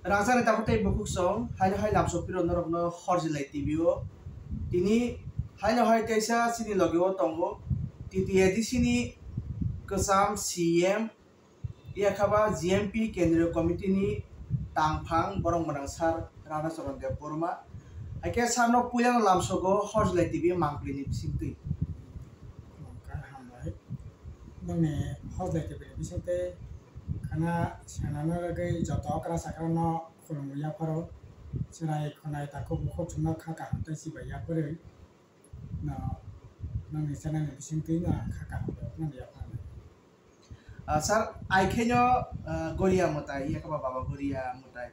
Rangsan tamu teh bukuk song, hai lamso piro norokno horjilai TVO. Tini hai kaisa sini logio tongo. TTAD sini kesam CM ia kaba GMP Kendriya Komite ni tangphang borong manangsar Rana Charan Dev Burma. Aike sarno puyan lamso go horjilai TV mangpli ni bisingtui. None hozai te bele bisate khana sanana ragai joto kra sakrano khulum ya paro sirai khonai tako bukho chuna khaka hantai si baya pare na nang sanana bisingti na khaka na ya pare Sar aikenyo Goria mutai ia kaba baba Goria mutai.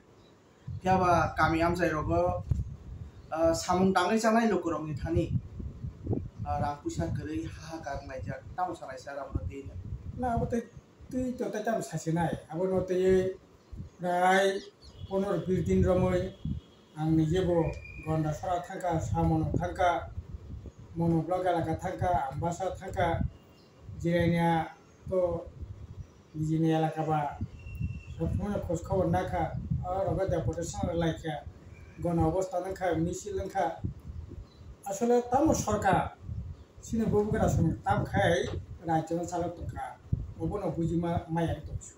Kiaba kami amsai rogo samung tangai sanai lokurong ni thani. Rang pusa kerei hahakar naijak tamu sanai sarang roti. na abote tui to ta tam sasinai abono te rai ponor birdin romoi ang nijebo gonda sara thangka samono thangka mono blogala ka thangka ambasa thangka jirenia to nijini elaka ba সবসময় খোঁজ খবর না খা আর অগাদা protection Laika গণ অবস্থা নাখা মিছিল নাখা আসলে তামো সরকার সিনে ববুগরা সঙ্গে তাম খাই রাজ্য চালক তখা অবনো বুঝিমা মায়ারি তকসু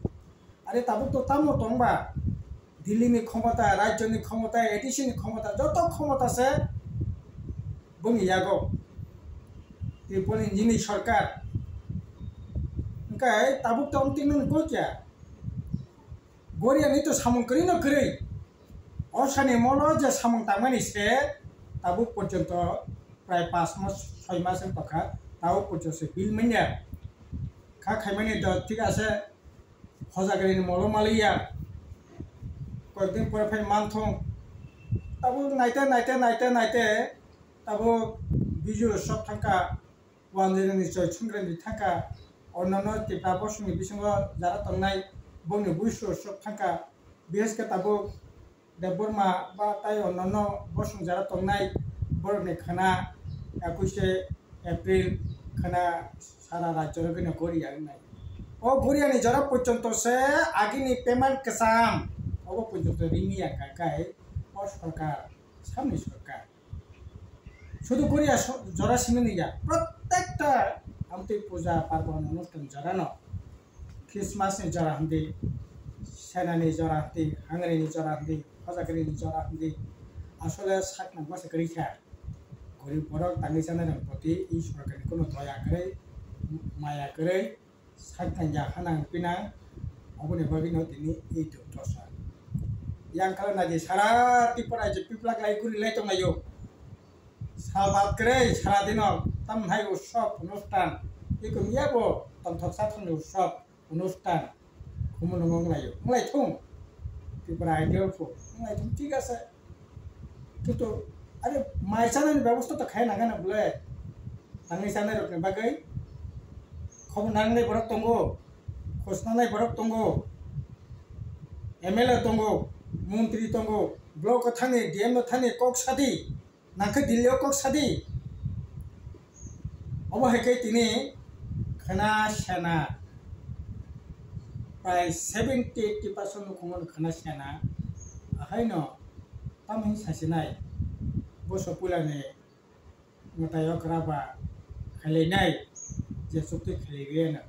আরে তাবো তো তামো তংবা দিল্লিনি ক্ষমতা রাজ্যনি ক্ষমতা এডিসিনি ক্ষমতা যত ক্ষমতা আছে বঙ্গিয়াগো ত্রিপুরা যিনি সরকার ওংকাই তাবো তো অন্তিম কইয়া Goria ni to samung keri no keri. Osani molo je samung tamani se tabu porjonto pray 5 mas 6 mas en pakha tabu porjo se bil menya. Kha khaimani do thik ase hojagari ni molo maliya. Koikdin pore phai manthong tabu naite tabu biju sob thangka wanjeni ni choi chungren ni thangka onnano tipa bosuni bisingo jara tongnai bongni buiso sok thangka BS ke tabo de Burma ba tai onno bosung jara tongnai borni khana 21 April khana sara rajyo gene Goria nai o Goria ni jara porjonto se agini payment kesam obo porjonto rimiya kakai o সরকার সামনে সরকার শুধু Goria জরা সিনে যা প্রত্যেকটা আমতে পূজা পার্বণ অনুষ্ঠান জরানো Christmas ni jara handi, Sena ni jara handi, Hangari ni jara handi, Hozagari ni jara handi. Asole sak nang masa kerja. Gori borok tangi sana nang poti i sorokani kono toya kere, maya kere, sak nang jaha nang pinang, abone bagi no tini itu dosa. Yang kalau naji sara tipor aja piplak lai kuri lai tong ayo. Sabat kere sara dino tam hai usop অনুষ্ঠান. Iku miabo tam thok sat usop. অনুষ্ঠান কুমন মংলাইও মংলাই Thuong Tripura ideal ফো মংলাই Thuong ঠিক আছে কিন্তু আরে মাইসানের ব্যবস্থা তো খাই নাগানা বলে তাঙ্গি সানের রকম বাগাই খবর নাংনাই বরক তঙ্গো খোসনানাই বরক তঙ্গো এমএলএ তঙ্গো মন্ত্রী তঙ্গো ব্লক থানি ডিএম থানি কক সাদি নাকে দিল্লিও কক সাদি অবহেকে তিনি খানা সেনা By 70-80% kumun khana siana ahaino tamhin sasinai boso pulane ngatayo kraba khalenai je sukti khalegena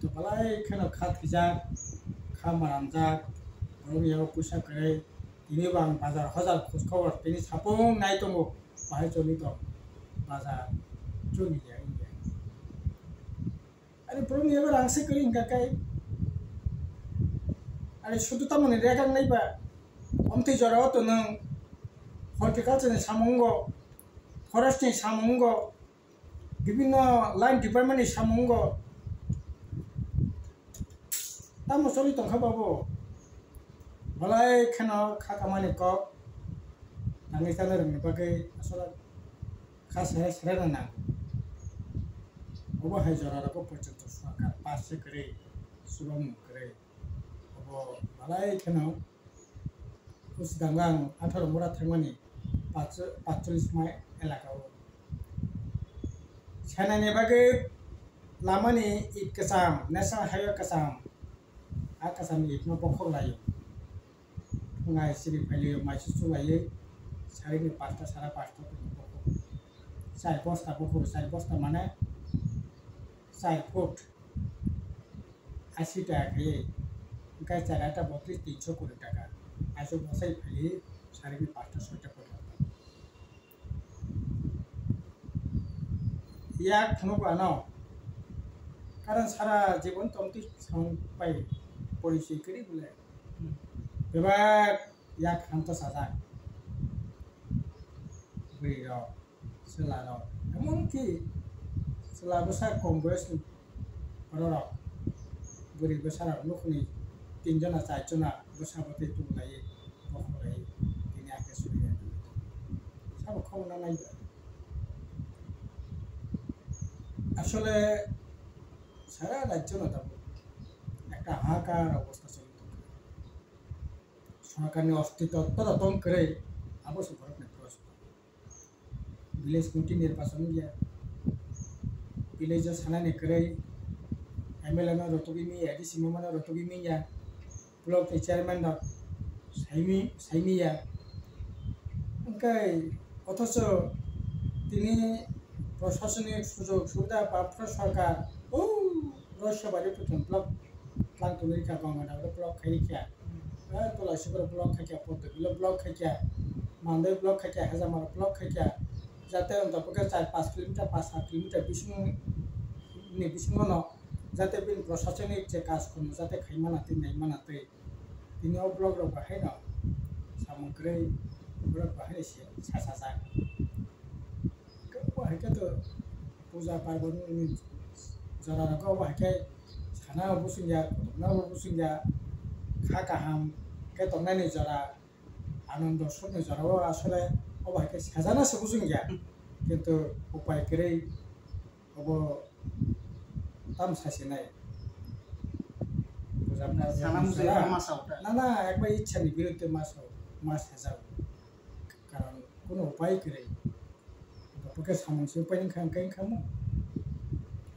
to balai khana khat khija khamaramja romiyo pusa kare ini bang bazar hazar khos khabar tini sapung nai tongo bahai choli to bazar choli ya india are promiyo rangse kari ingakai আরে শুধু তামনে রেগাং নাইবা অমতি জরাও তো নং হর্টিকালচারনি সামঙ্গ ফরেস্টনি সামঙ্গ বিভিন্ন line ডিপার্টমেন্টনি সামঙ্গ তামো চলি তংখা বাবো বলাই খেন খাকামানি cock নাঙ্গি তালে রংনি বাকে আসলে খাসে সেরেনা না অবহাই জরারকো পর্যন্ত সরকার পাশে করে সুলম করে balai kena us dangang athar mura thangmani 45 mai elaka o chana ne bage lamani it kasam national highway kasam akasam it no pokhol layo फुङाय सिरि फाइलियो माइसु सुलायो सारिनि 5टा सारा 5टा चार बस्ता बखो 4 बस्ता माने 4 फुट 80 টাকা খেয়ে গায়ে 4টা 32 320 টাকা আইসো বসাই ফেলি সারিনি 5টা 6টা করে ইয়া খানো বানাও কারণ সারা জীবন তমতি পাই পরিচয় করি বলে এবার ইয়া খান্ত সাজা বুড়িরাও সেলারাও এমনকি সেলা বসা কম বয়স বড়রাও বুড়ি বসারা লোকনি 3 জনা 4 জনা বসাবতে তুলাই বখলাই তিনি আগে শুয়ে সব খবর নাই আসলে সারা রাজ্য না তবে একটা হাহাকার অবস্থা চলতে সরকারের অস্তিত্ব তদন্ত করে আবশ্য ভারত নেই ভিলেজ কমিটি নির্বাচন গিয়া ভিলেজ সানানি করে এমএলএ না রতগি মি এডিসি মানে রতগি মি ইয়া ব্লক চেয়ারম্যান না সাইমিয়া ওকে অথচ তিনি প্রশাসনিক সুযোগ সুবিধা প্রাপ্ত সরকার ও রসবাড়ি প্রথম ব্লক প্লান্টনিকা গঙ্গাটা ব্লক খাইকিয়া তোলাশিপুর ব্লক খাইকিয়া পদ্মবিল ব্লক খাইকিয়া মান্দাই ব্লক খাইকিয়া হাজামার ব্লক খাইকিয়া যাতে অন্তপক্ষে 4-5 কিলোমিটার 5-7 কিলোমিটার বিষ্ণু যাতে বিন প্রশাসনিক যে কাজ করুন যাতে খাইমানাতে নাইমানাতে তিনিও ব্লক বাহাই না সামগ্রী ব্লক বাহাই সাসা যায় বাহাইকে তো পূজা পার্বণ যারা রাখো বাহাইকে সানা বসুঙ্গা না বসুঙ্গা খা কাহাম কে তংনানি যারা আনন্দ সন্ধ্যে যারাও আসলে অবাইকে সাজানা সে বসুঙ্গা কিন্তু উপায় করেই অব তাম সাসে নাই না না একবার ইচ্ছানি বিরুদ্ধে মাস হাজার কারণ কোনো উপায় করে পক্ষে সামংসে উপায় খামো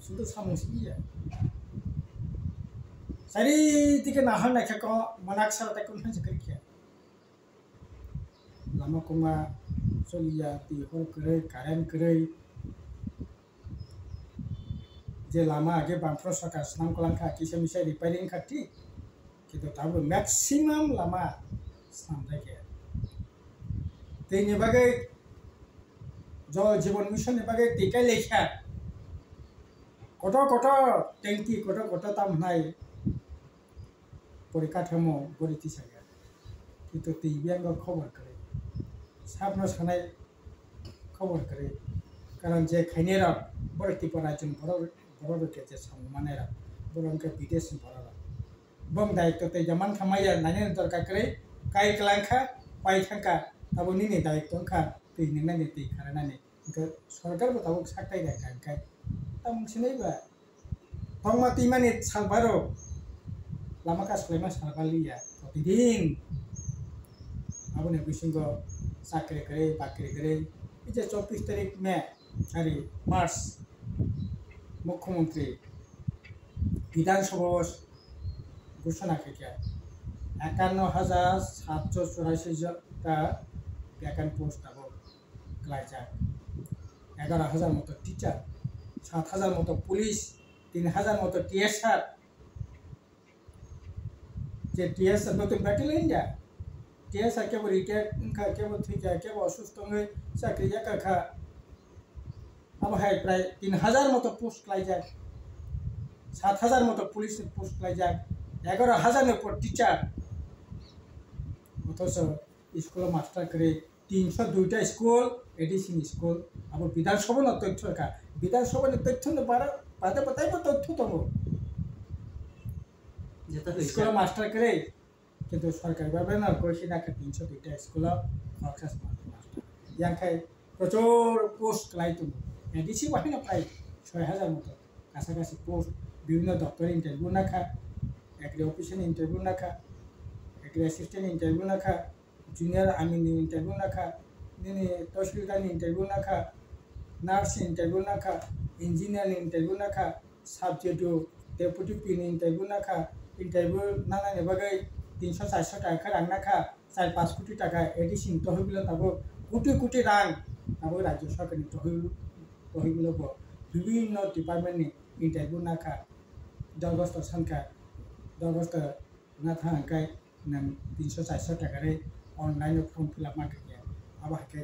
শুধু সামংসে ইয়া চারিদিকে নাহার নাইখাক মনাক সারা তাই কোন খেয়া লামা কুমা চলিয়া টিহর করে কারেন্ট করে যে লামা আগে বামফ্র সরকার স্নান কলাঙ্কা কিসে মিশে রিপেয়ারিং খাটি কিন্তু তারপর ম্যাক্সিমাম লামা স্নান থাকে তেইনি বাগে জল জীবন মিশনের বাগে টিকাই লেখা কত ট্যাঙ্কি কত তাম নাই পরিকাঠামো গড়িতে থাকে কিন্তু টিভিয়াঙ্গ খবর করে সাবনো সানাই খবর করে কারণ যে খাইনেরা বড় টিপরা জন বড় যে সম্মানেরা বড়কে বিদেশ বড় বং দায়িত্বতে যেমন খামাইয়া নানি দরকার করে কাই কলাঙ্কা পাই থাকা তাবো নিনি দায়িত্ব খা তুই নিনানি তুই খারানানি সরকারবো তাবো সাকটাই রাখা তামুক সিনাইবা তংমা তিমানি সালবারো লামা কাজ খাইমা সালবালিয়া প্রতিদিন আপনি বিসঙ্গ চাকরি করে বাকরি করে এই যে 24 তারিখ মে মার্চ মুখ্যমন্ত্রী বিধানসভা ঘোষণা থেকে 51,784টা ভ্যাকান্ট পোস্ট পাবো ক্লাইজার 11,000 মতো টিচার 7,000 মতো পুলিশ 3,000 মতো টিএসআর যে টিএসআর নতুন ব্যাটালিয়ন যা টিএসআর কেবল রিটায়ার কেবল ঠিক কেবল অসুস্থ হয়ে চাকরি একা আবহাওয়ায় প্রায় 3,000 মতো পোস্ট ক্লাইজার 7,000 মতো পুলিশ পোস্ট ক্লাইজার 11,000 উপর টিচার অথচ স্কুল মাস্টার করে 302টা স্কুল এডিসি স্কুল আবার বিধানসভা না তথ্য কা বিধানসভা তথ্য বাদে বাতাইব তথ্য তব স্কুল মাস্টার করে কিন্তু সরকারিভাবে না কইছি না 302টা স্কুল সাকসেস মাস্টার ইয়াংখাই প্রচুর পোস্ট ক্লাই তুম এডিসি বাহিনী প্রায় 6,000 মতো কাছাকাছি পোস্ট বিভিন্ন দপ্তরে ইন্টারভিউ নাখা এগ্রি অফিসের ইন্টারভিউ নাখা এগ্রি অ্যাসিস্ট্যান্ট ইন্টারভিউ নাখা জুনিয়র আর্মির ইন্টারভিউ নাখা নিনি তহসিলদার ইন্টারভিউ নাখা নার্স ইন্টারভিউ নাখা ইঞ্জিনিয়ার ইন্টারভিউ নাখা সাবজেক্ট ডেপুটি পিন ইন্টারভিউ নাখা ইন্টারভিউ নানানি বাগै 300-400 টাকা রান্না খা 4-5 কোটি টাকা এডিশন তহবিল তাবো কোটি কোটি রাং তাবো রাজ্য সরকারি তহবিল বিভিন্ন ডিপার্টমেন্টনি ইন্টারভিউ নাখা দরখাস্ত সানকা দরখাস্ত না থাকায় 300-400 টাকারে অনলাইন ফর্ম ফিল আপ মাখা আবাকে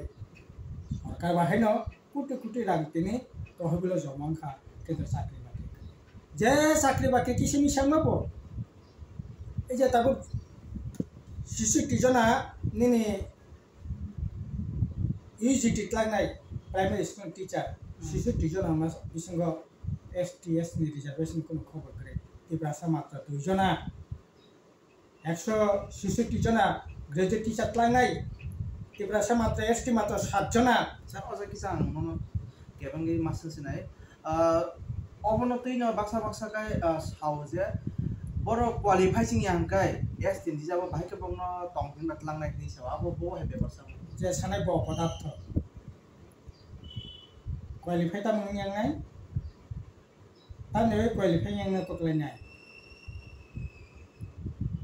সরকার বাহাইন কোটি কোটি রাং তিনি তহবিল জমা খা কিন্তু চাকরি বাকরি যে চাকরি বাকরি কিসিমি সামনাবো এই যে তাবো 66 जना निनी UGT क्लाइनाय प्राइमरी स्कुल टीचर 66 जना मा बिसंग STS नि रिजर्वेशन को खबर करे तिब्रासा मात्र 2 जना 166 जना ग्रेजुएट टीचर क्लाइनाय तिब्रासा मात्र ST मात्र 7 जना सा अझ कि चां मनो केबंगे मास्टर सिनाय अबनतै न बाक्सा बाक्सा काय सावजे बर क्वालिफाइ सिं यांकाय एस दिन दिजाबो बाहाय के बंग तंगथिं बातलांनाय नि साव आबो बो हे बेबसा जे सानाय ब पदार्थ क्वालिफाइ ता मुं यांनाय ता ने क्वालिफाइ यांना को क्लाइनाय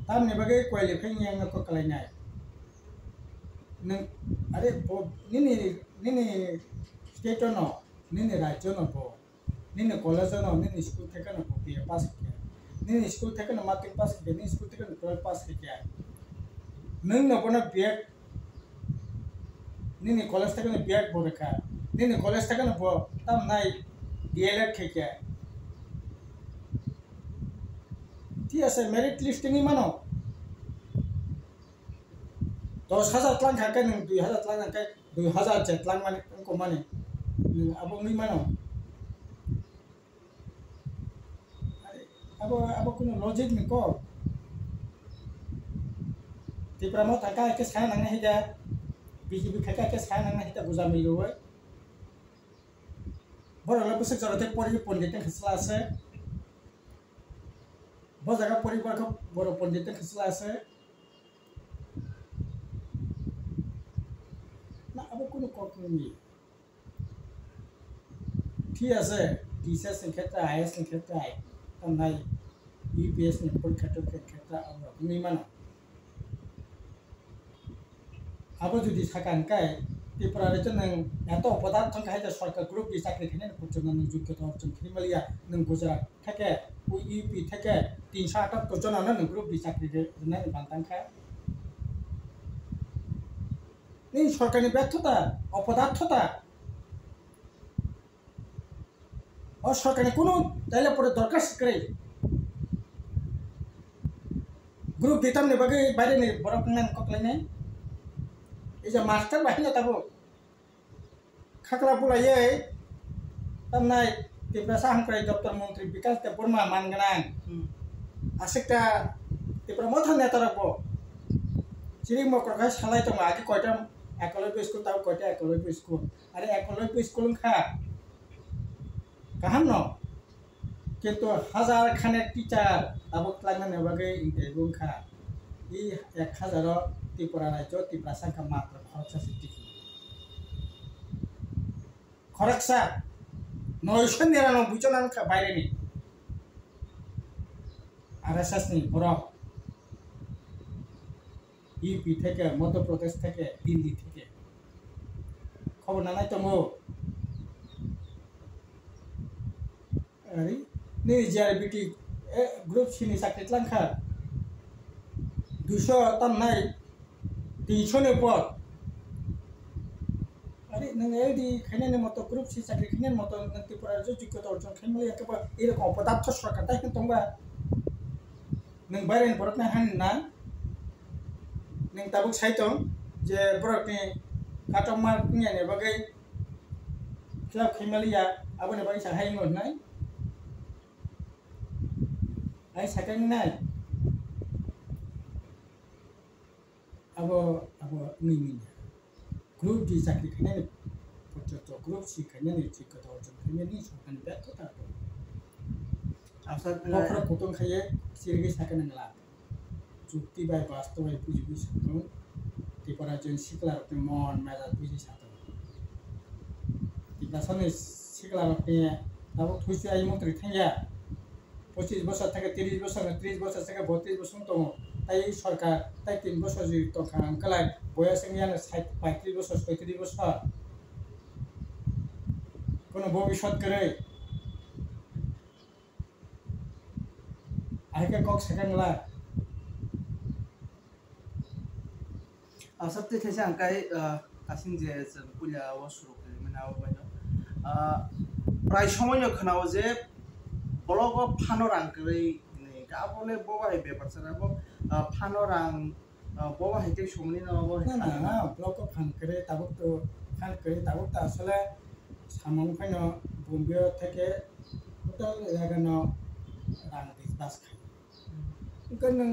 ता ने बगे क्वालिफाइ यांना को क्लाइनाय न अरे बो निनी स्टेट न निनी राज्य न बो निनी कॉलेज न निनी स्कूल থেকে न बो बी पास नहीं स्कूल थे ना मैट्रिक पास किया नहीं स्कूल थे ना 12 पास किया नहीं ना बना बीएड नहीं कॉलेज थे ना बीएड बोल रखा नहीं कॉलेज थे ना बो तब नहीं डीएलएड किया ठीक है सर मेरिट लिस्ट नहीं मानो 10,000 क्लांग खाके नहीं 2,000 क्लांग खाके 2,000 jet क्लांग माने उनको माने अब नहीं मानो अब कुनो लॉजिक में को तिप्रामो थाका के साया नंगा हिदा बीजेपी खाका के साया नंगा हिदा बुजा मिलो है बरला बसक जरते परि पंडित खसला আছে बजागा परिवार को बड़ पंडित खसला আছে ना अब कुनो कोकनी ठीक আছে टीचर संख्या आईएएस संख्या आई तनाय UPS नि परीक्षा तो क्षेत्र नहीं मानो अब जुदी साकान काय त्रिपुरा रे नों एत पदार्थ खाय सरकार ग्रुप की चाकरी खाने पुचन नों योग्यता अर्जन खालिया नों गुजरात থেকে UP থেকে 378 জন नों ग्रुप की चाकरी ने बांतांखा नहीं सरकारनि व्यर्थता अपदार्थता और सरकारनि कोनो ताइले परे दरखास्त करे ग्रुप बेतन ने बगे बारे ने बरक नान ककलाइनाय ए जे मास्टर बाहिना ताबो खाकला बुलाये तमनाय तिब्रासा हांक्राय दप्तर मंत्री विकास ते बर्मा मानगोनां आसेक्टा तिब्रा मथा नेतारबो चिरि मकरखाय सालाय दं आगे कयटा एकलव्य स्कुल ताव कयटा एकलव्य स्कुल अरे एकलव्य स्कुल खा गाहाम न किंतु हजार खाने टीचर अब क्लाइना ने बगे इंटरव्यू खा ई 1000 त्रिपुरा राज्य त्रिपुरा का मात्र खरचा सिटी खरचा 999 জন का বাইরে নি आरएसएस नि बरफ यूपी থেকে মধ্যপ্রদেশ থেকে দিল্লি থেকে খবর না নাই তো মো अरे नहीं JRBT ग्रुप सिनी चाकरी लांखा 200 तम नाय 300 ने पर अरे नों एदी खाने मत ग्रुप सी चाकरी खाने मत त्रिपुरा जो योग्यता अर्जन खाइमले एकेबा एरकम पदार्थ सरकार ताइ तंबा नों बायरेन बरकना हान ना नों ताबुक साइतों जे बरकनि काटम मार्क ने बगै क्लाब खाइमलिया आबने बाय साहायमोन नाय आई सेकंड नाय अब नहीं ग्रुप डी चाकरी खाने तो ग्रुप सी खाने योग्यता अर्जन खाइमनि सरकारनि व्यर्थता आसार नखरा कुटुं खाये सिरगे साकनांला जुक्ति बाय वास्तव बाय बुझि सकतो त्रिपुरा जों सिकला रते मन मेजा बुझि सकतो तिब्रासनि सिकला रते दाबो थुइसे आइ मन्त्रि थांया 25 বছর থেকে 30 বছর 30 বছর থেকে 32 বছর তো তাই সরকার তাই 3 বছর যদি তখানকালাই বয়স ইয়ানো 35 বছর 36 বছর কোনো ভবিষ্যৎ করে আইকে cock সেখানলা sabte these angkai kasing je puya o shuru kri mana o baino প্রায় সময় খানাও যে বলগ ফানো রাং কই কা বলে ববা হে ব্যাপার সারা ব ফানো রাং ববা হেতে সমনি না ববা না না ব্লক ফান করে তাবক তো ফান করে তাবক তো আসলে সামন ফাইন বোম্বে থেকে টোটাল এগানো রাং দিস খাইก็นึง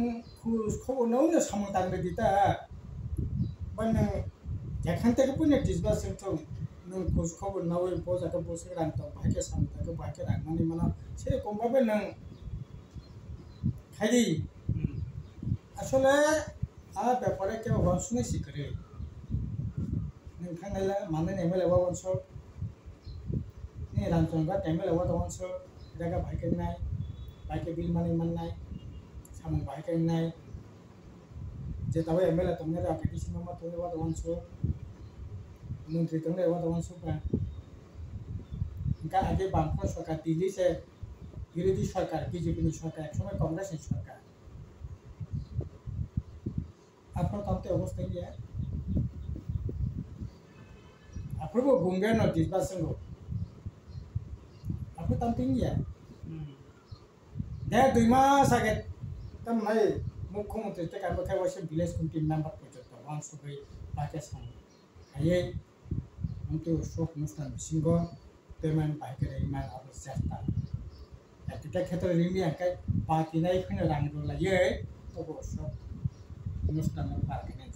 เขาโน้นสามตังเลยดิตาบ้านนึงจากขั้นแต่ก็ปุ่นเนี่ยดิสบัสเซนต์นึงเขาโน้นพอจากก็พูดสิ่งนั้นต่อไปแค่สามตังก็ไปแค่รังนั่นนี่มันเชื่อคงว่าเป็นนึงใครดีআসলে ব্যাপারে কেউ শুনে শিখরে नोंथांनायला माने नेमेले वावनस ने रामचंद्र टेमेले वावनस जागा भाइकेनाय बाइके बिल माने माननाय सामन भाइकेनाय जे तबे एमएलए तमने एप्लीकेशन मा तोने वावनस मंत्री तमने वावनस बा इनका आगे बामफ्रंट सरकार दिल्ली से विरोधी सरकार बीजेपी नि सरकार एक समय कांग्रेस नि सरकार আপনার তাতে অবস্থা কি आपको गुंगे नोटिस बासंगो आपको तंतिंग या दे 2 मास आगे तम नै मुख्यमंत्री ते काम खाय वसे विलेज कमिटी मेंबर प्रोजेक्ट वान सबै पाकिस्तान हायै उनके शोक अनुष्ठान सिंगो पेमेंट बाइकरे मान आवश्यकता एटा क्षेत्र रिमी आकाय बाकी नै खैन रांगो लायै तो शोक अनुष्ठान पार्कने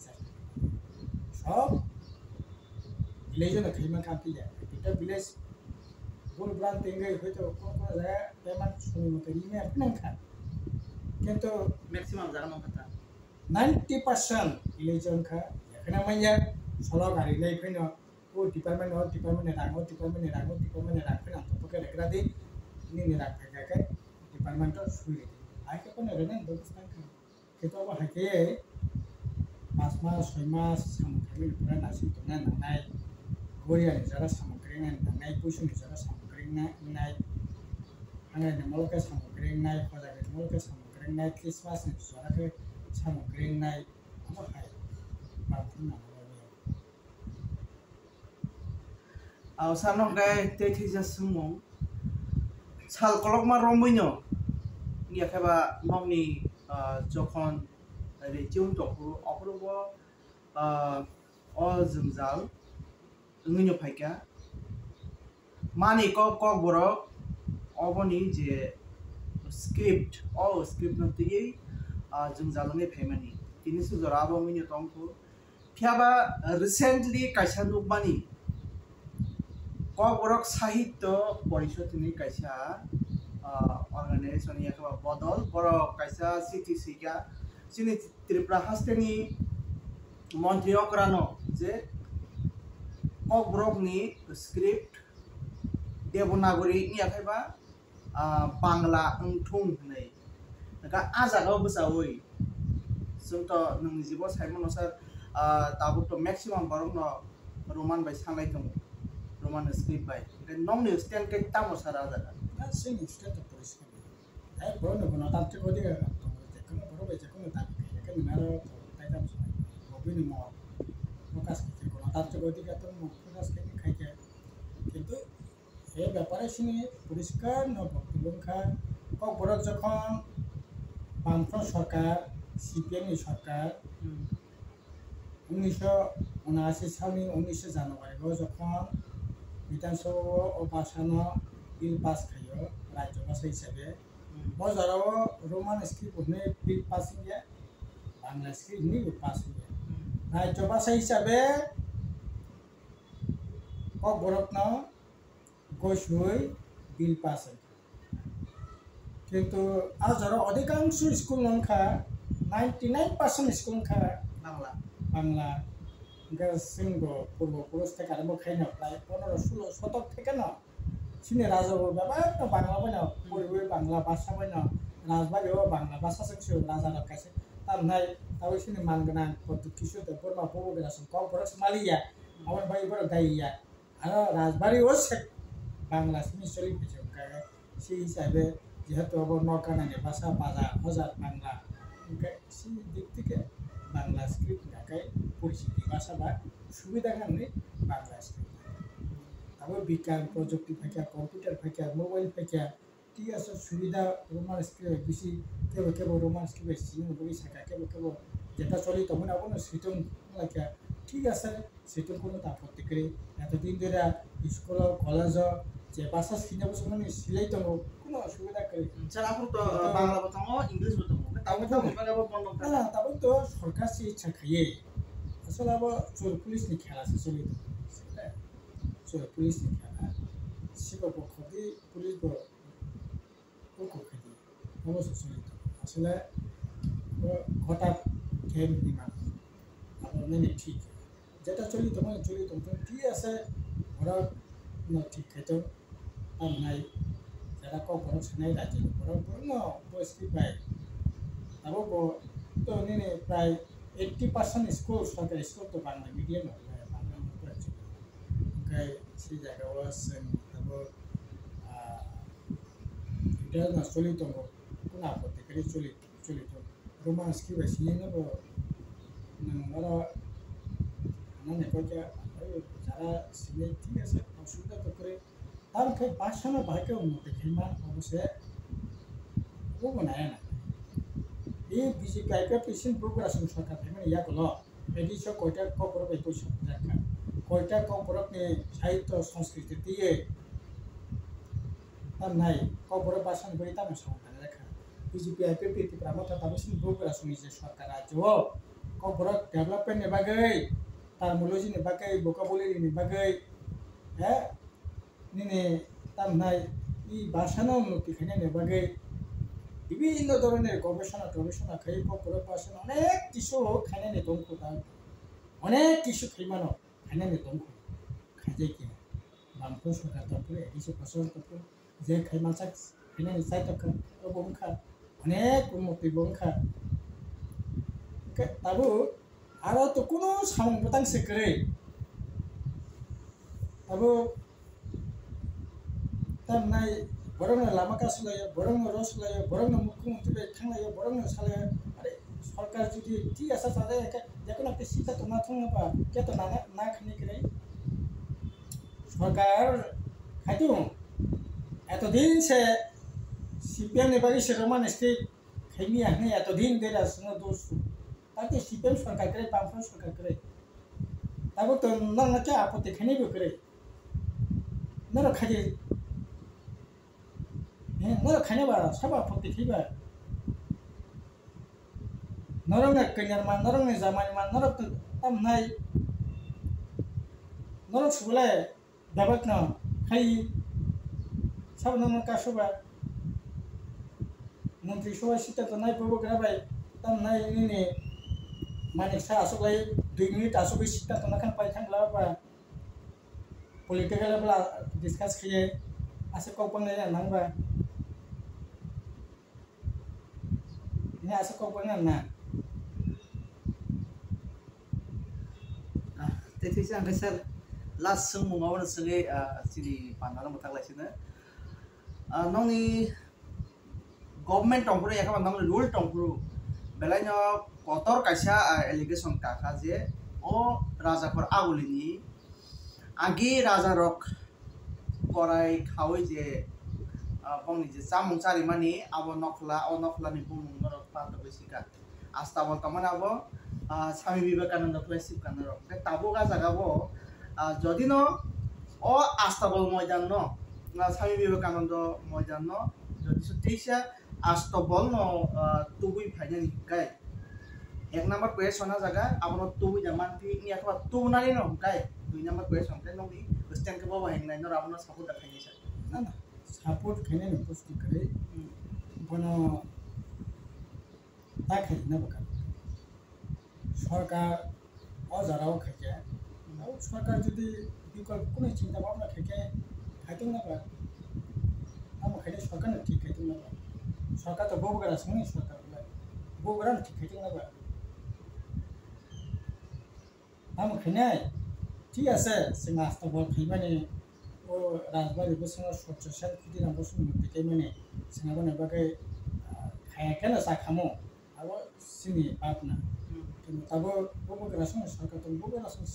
सब विलेज ना खैमा खाती है इटा विलेज बोल ब्रांड तेंगे होय तो कोन जाय पेमेंट सुनि मते रिमे अपने खा किंतु मैक्सिमम जानो कथा 90% विलेज खा एखना माया सलो गाड़ी नै फैनो ओ डिपार्टमेंट ने रांगो डिपार्टमेंट ने रां फैना तो पके रेगरा दे नि रां फैगा डिपार्टमेंट सुरि आइ के कोन रेने दोस्तान खा केतो बा हाके 5 मास 6 मास सामखारि पुरा नासि तोना नाय गोरिया नि जरा सामग्री नाय पुसुनि जरा सामग्री नाय आंगा नि मलके सामग्री नाय फजागे मलके सामग्री नाय क्रिसमास नि जरा के सामग्री नाय अब हाय बाथुन ना आव सानो गाय ते थिजा सुमो साल कलक मा रमबैनो याखेबा ममनि जखन रेटिउम तखु अप्रबो जोंजाल ngino phaika mani kok borok oboni je script no tiyei जोंजालनि phaimani tini su jorabo ngino tongku phiaba recently kaisa nukmani kok borok sahitya porishod ni kaisa organization yakaba bodol borok kaisa CTC ka sini Tripura hasteni মন্ত্রী অকরানো যে cock ব্রকনি script Devanagari ইয়াखायबा Bangla ओंथुं नै गा आजागाव बसावै जोंथ नों जिबो Simon sir ताबुत maximum बरनो Roman बाय सांलाय दं रोमान स्क्रिप्ट बाय नंनि स्टैंड के तामो सर आजागा सिंग स्टेट पुलिस के ए बोनो बोनो तांते को दिगा जेखनो बरो बाय जेखनो ता के नारो ताइताम बिनि म प्रकाश के कोन तांते को दिगा तो म प्रकाश के खाइके किंतु ए ব্যাপারে শুনি পরিষ্কার নবলঙ্কা কক বড় যখন বামফ্রন্ট সরকার সিপিএম नि সরকার 1979 সালनि 19 জানুয়ারি যখন বিধানসভা অবাসানো বিল পাস খাयो राज्य भाषा हिसाबै बजाराव रोमान स्क्रिप्ट ने बिल पास गया बांग्ला स्क्रिप्ट नि पास गया राज्य भाषा हिसाबै কক বড়কन गोसुई बिल पास किंतु आजाराव अधिकांश स्कूल नंखा 99% स्कूल खा बांग्ला गासिंगो पूर्व पुरुष থেকে আরম্ভ খাইনা প্রায় 15-16 শতক থেকে না সিনে রাজাও বাবা বাংলা বইনা পরিবে বাংলা ভাষা বইনা রাজবাড়িও বাংলা ভাষা শিখছে রাজারা কাছে tamnai tahu sini manggana waktu kisu te porma pogo gana sun kau porak Somalia awan bayi porak daya ada Rajbari osek Bangla sini soli bisa kaya si hisabe যেহেতু আবার নকানানে ভাষা বাজা হাজার বাংলা si দিক থেকে বাংলা স্ক্রিপ্ট ঢাকায় পরিচিতি ভাষা বা সুবিধা কারণে বাংলা স্ক্রিপ্ট আবার বিজ্ঞান প্রযুক্তি থেকে কম্পিউটার থেকে মোবাইল থেকে ঠিক আছে সুবিধা রোমান স্ক্রিপ্ট বেশি কেবল কেবল রোমান স্ক্রিপ্ট সিনেমা বই শেখা কেবল কেবল যেটা চলি তখন আবার সিটন লাগে ঠিক আছে সিটন কোনো আপত্তি করে এতদিন ধরে স্কুল কলেজ যে ভাষা সিনেমা শুনে সিলাই তো কোনো অসুবিধা করে স্যার আপনি তো বাংলা বলতাম ইংলিশ বলতাম তাও তো মানে আবার বন্ধ না তারপর তো সরকার সে ইচ্ছা খাইয়ে আসলে আবার চোর পুলিশ নিয়ে খেলা আছে চলে সেটা চোর পুলিশ নিয়ে খেলা শিবা পক্ষ দিয়ে পুলিশ পক্ষ দিয়ে অবশ্য চলিত আসলে হঠাৎ খেয়ে নিমান আবার মেনে ঠিক যেটা চলিত মানে চলিত ঠিক আছে ওরা ঠিক খাইতো আর নাই যারা কখনো সেনাই রাজ্যের উপর পরিস্থিতি পায় তারপর তো নিয়ে প্রায় 80% স্কুল সরকারি স্কুল তো বাংলা মিডিয়াম বাংলা পড়াচ্ছে ওখানে সেই জায়গাও আছে তারপর এটা না চলিত কোনো আপত্তি করে চলিত রোমান্স কি বেশি নেব ওরা মানে কয়েকটা যারা সিনে ঠিক আছে অসুবিধা তো করে তার বাসানো ভাইকে উন্নতি খেলমান অবশ্যই ও বানায় না এই বিজেপি আইপিএফ প্রেসিডেন্ট প্রোগ্রাম সরকার থেকে ইয়া করলো এডিশো কয়টা কপরক এই পয়সা দেখা কয়টা কপরক নিয়ে সাহিত্য সংস্কৃতি দিয়ে তার নাই কপরক বাসন করে তার সমাধান দেখা বিজেপি আইপিএফ ত্রিপুরা মাথা তার প্রেসিডেন্ট প্রোগ্রাম যে সরকার রাজ্য কপরক ডেভেলপমেন্ট বাগै তার মূলজি বাগै ভোকাবুলারি বাগै হ্যাঁ নিনে তার নাই এই বাসানো উন্নতি খাইনে বাগै বিভিন্ন ধরনের গবেষণা খাই কপরক বাসন অনেক কিছু খাইনে দমক অনেক কিছু খাইমানো খাইনে দমক খাইজাই কি বামফোর সরকার তরফে এসে ফসল তরফে যে খাইমাচাক খাইনে চাই তখন বংখা অনেক উন্নতি বংখা তাবো আরো তো কোনো সামন বতাংসে করে তাবো তার নাই বরং লামা কাছলাयो বরং রস লাयो বরং মুখ্যমন্ত্রী থাंलायो বরং সালাयो আরে সরকার যদি ঠিক আছে তাদের দেখুন একটা সিটা তো না থাকবা কে তো না খানি করে সরকার খাইতো এতদিন সে সিপিএম ने बागी से रोमान स्टेट खाइनी आने এতদিন ধরে আসলে দোষ তাকে সিপিএম সরকার করে বামফ্রন্ট সরকার করে তারপর তো না কে আপত্তি খাইনি করে না খাইয়ে 너를 가냐봐 사바 폭대 키바 너랑내 그냥만 너랑내 자만이만 너랑 또 땀나이 너랑 수글에 다bat나 하이 사바 너는 까쇼바 মন্ত্রী সভা সিটা তো নাই প্রভু গ্রাবাই 땀나이 নিনে মানে সা আসলে 2 মিনিট আসবে সিটা তো নাখান পাই থাকলা বা পলিটিক্যাল বলা ডিসকাস খেয়ে আসে কপনে নাংবা ini asal kau pengen na. Tadi sih angkat sel last semua orang segi sini pandangan mutak lagi sini. Nong ni government tongpuru ya kan nong rule tongpuru. Belanya kotor kaisa allegation kakak je. Oh raja kor agulini. Agi raja rock korai kawai je. Bangni je samung cari mani abo nokla ni bumung norok pato besika asta bol taman abo Swami Vivekananda Classic kanaro tabo ga jaga bo jodi no o asta bol moydan no Swami Vivekananda moydan no jodi sutisa asta bol no tubui phaiani kai ek number question na jaga abo tubui jaman ti ni akwa tu nari no kai 2 number question kai no ni stand ke bo hang nai no abo support da khaini sa না না support খেলে উপস্থিত করে কোনো তা খাই না বাকা সরকার অজারাও খাইছে সরকার যদি বিকল্প কোনো চিন্তা ভাবনা থেকে খাইতো না বা আমার খাইলে সরকার ঠিক খাইতো না সরকার তো বহু গেলা শুনি সরকার bogram tikhating na ba am khinai ঠিক আছে singa sta bol khimani o rajbari bosino social khudina bosino mutike mane singa bane bagai khaya kana sa khamo abo sini apna কিন্তু তবে বগুড়া সঙ্গে সরকার তো বগুড়া সঙ্গে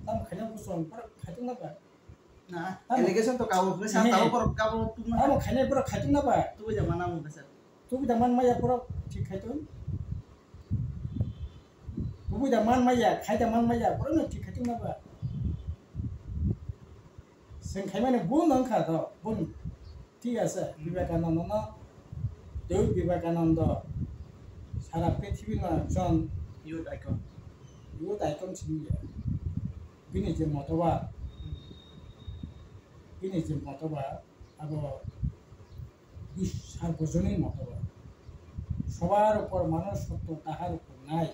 তাম খাইনা বুঝলাম পরে খাইতে না পায় না এলিগেশন তো কাবো ফ্রেস তাও পর কাবো তুমি আম খাইনা পরে খাইতে না পায় তুই জামান নাম বেসার তুই দামান মাইয়া পরে ঠিক খাইতো তুই দামান মাইয়া খাইতে মান মাইয়া পরে না ঠিক খাইতে না পায় जों खायमाने बुन ओंखार बुन ঠিক আছে বিবেকানন্দ না দেव বিবেকানন্দ সারা পৃথিবীর একজন youth icon ছিল বিনি যে মতবাদ আবার সার্বজনীন মতবাদ সবার উপর মানুষ সত্য তাহার উপর নাই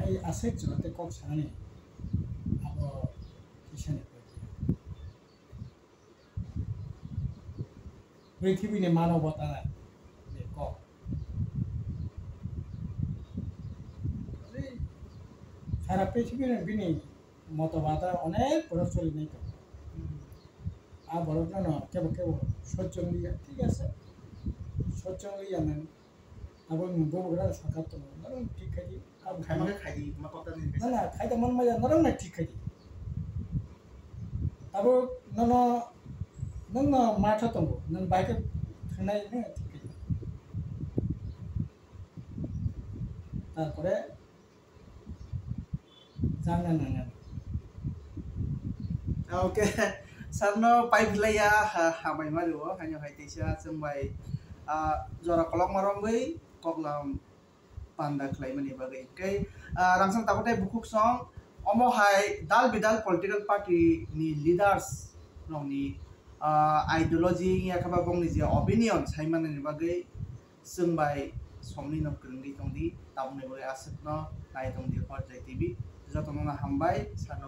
এই আছে জনতে কক সানি আবার কিসানে পৃথিবীতে মানবতা নাই কক সারা পৃথিবীর বিনি মতবাদ অনেক প্রচলিত নেই আর বড় না কেবল সজ্জন লিয়া ঠিক আছে সজ্জন লিয়া নেন আবার বগুড়া সরকার তো নরম ঠিক খাই খাইমাকে খাইদি মা কথা নেই না না খাইতে মন মজা নরম না ঠিক খাই আবার নন মাঠা তো নন বাইকে থানায় না ঠিক খাই তারপরে জানা না oke sarno paibhlaya hamai mario hanyo haitisa jengbai jora kolok marongbai koklam panda khlaimani bagai kai rangsang takotai bukuk song omo hai dal bidal political party ni leaders rongni ideology ya khaba bongni je opinion saimani ni bagai jengbai somni no krungdi tongdi tabne bagai asitno nai tongdi hot jai tv jotno na hambai sarno